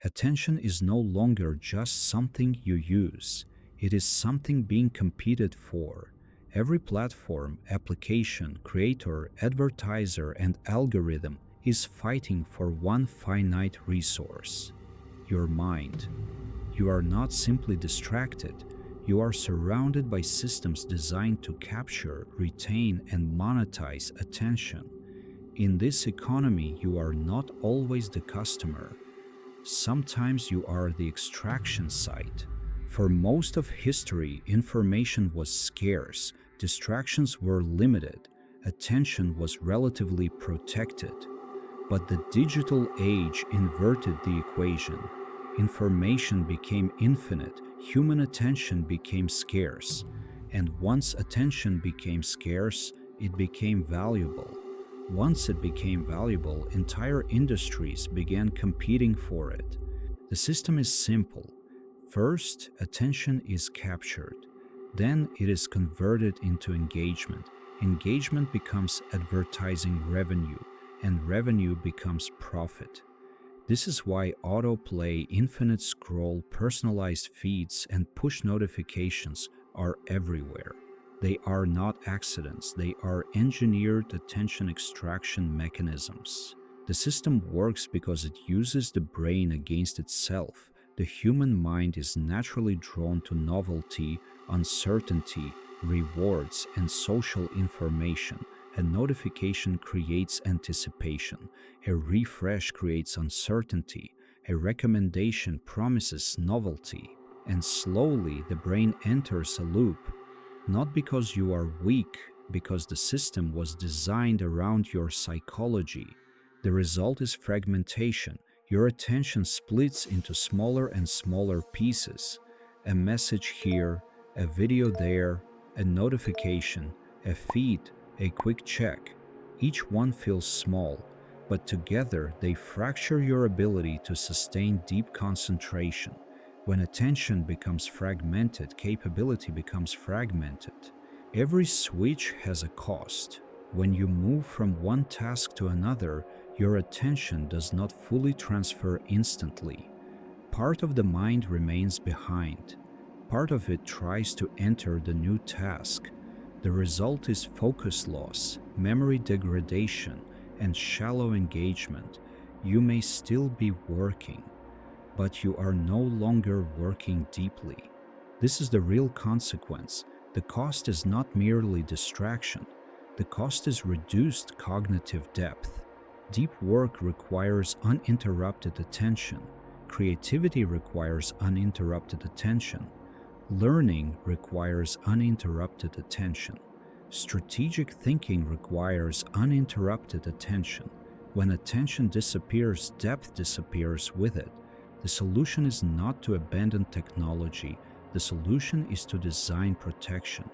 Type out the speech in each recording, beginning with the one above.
Attention is no longer just something you use, it is something being competed for. Every platform, application, creator, advertiser, and algorithm is fighting for one finite resource: your mind. You are not simply distracted, you are surrounded by systems designed to capture, retain, and monetize attention. In this economy, you are not always the customer. Sometimes you are the extraction site. For most of history, information was scarce, distractions were limited, attention was relatively protected. But the digital age inverted the equation. Information became infinite, human attention became scarce, and once attention became scarce, it became valuable. Once it became valuable, entire industries began competing for it. The system is simple. First, attention is captured. Then it is converted into engagement. Engagement becomes advertising revenue, and revenue becomes profit. This is why autoplay, infinite scroll, personalized feeds, and push notifications are everywhere. They are not accidents, they are engineered attention extraction mechanisms. The system works because it uses the brain against itself. The human mind is naturally drawn to novelty, uncertainty, rewards, and social information. A notification creates anticipation. A refresh creates uncertainty. A recommendation promises novelty. And slowly the brain enters a loop. Not because you are weak, because the system was designed around your psychology. The result is fragmentation. Your attention splits into smaller and smaller pieces. A message here, a video there, a notification, a feed, a quick check. Each one feels small, but together they fracture your ability to sustain deep concentration. When attention becomes fragmented, capability becomes fragmented. Every switch has a cost. When you move from one task to another, your attention does not fully transfer instantly. Part of the mind remains behind. Part of it tries to enter the new task. The result is focus loss, memory degradation, and shallow engagement. You may still be working, but you are no longer working deeply. This is the real consequence. The cost is not merely distraction. The cost is reduced cognitive depth. Deep work requires uninterrupted attention. Creativity requires uninterrupted attention. Learning requires uninterrupted attention. Strategic thinking requires uninterrupted attention. When attention disappears, depth disappears with it. The solution is not to abandon technology, the solution is to design protection.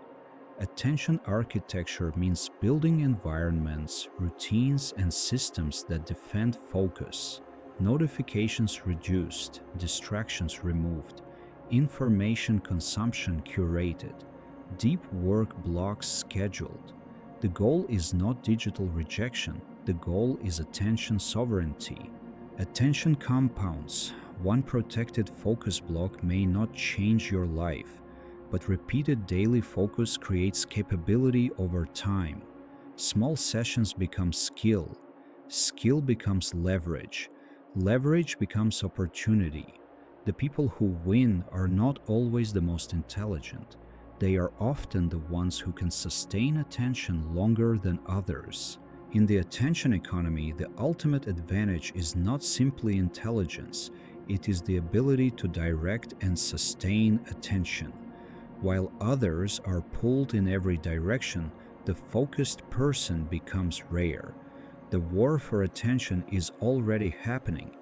Attention architecture means building environments, routines, and systems that defend focus. Notifications reduced, distractions removed, information consumption curated, deep work blocks scheduled. The goal is not digital rejection, the goal is attention sovereignty. Attention compounds. One protected focus block may not change your life, but repeated daily focus creates capability over time. Small sessions become skill. Skill becomes leverage. Leverage becomes opportunity. The people who win are not always the most intelligent. They are often the ones who can sustain attention longer than others. In the attention economy, the ultimate advantage is not simply intelligence, it is the ability to direct and sustain attention. While others are pulled in every direction, the focused person becomes rare. The war for attention is already happening.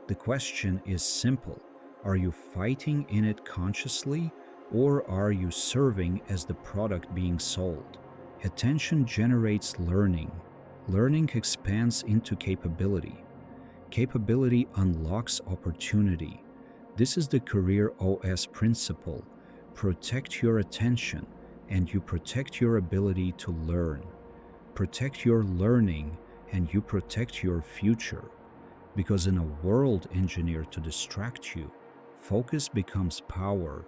The question is simple: are you fighting in it consciously, or are you serving as the product being sold? Attention generates learning. Learning expands into capability. Capability unlocks opportunity. This is the career OS principle. Protect your attention, and you protect your ability to learn. Protect your learning, and you protect your future. Because in a world engineered to distract you, focus becomes power,